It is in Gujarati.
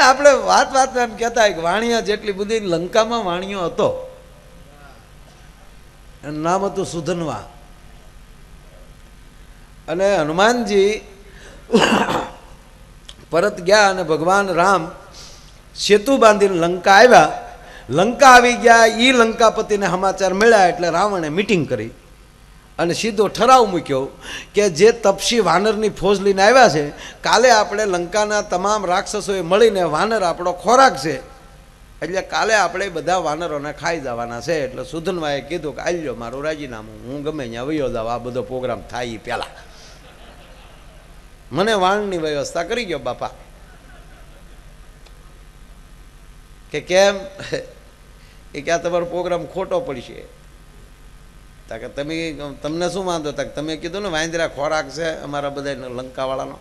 આપણે વાત એમ કહેતા કે વાણિયા જેટલી બધી લંકામાં વાણિયો હતો, એનું નામ હતું સુધન્વા. અને હનુમાનજી પરત ગયા અને ભગવાન રામ સેતુ બાંધીને લંકા આવ્યા. લંકા આવી ગયા, એ લંકાપતિને સમાચાર મળ્યા એટલે રાવણે મિટિંગ કરી અને સીધો ઠરાવ મૂક્યો કે જે તપસી વાનરની ફોજ લઈને આવ્યા છે, કાલે આપણે લંકાના તમામ રાક્ષસોએ મળીને વાનર આપણો ખોરાક છે, એટલે કાલે આપણે બધા વાનરોને ખાઈ જવાના છે. એટલે સુધનવાએ કીધું કે આલ્યો મારું રાજીનામું, હું ગમે ત્યાં વયો જાવ, આ બધો પ્રોગ્રામ થાય એ પહેલાં મને વાણની વ્યવસ્થા કરી ગયો બાપા. કે કેમ? એ કે આ તમારો પ્રોગ્રામ ખોટો પડશે. કે તમને શું વાંધો? તમે કીધું ને વાંદરા ખોરાક છે અમારા બધા લંકાવાળાનો.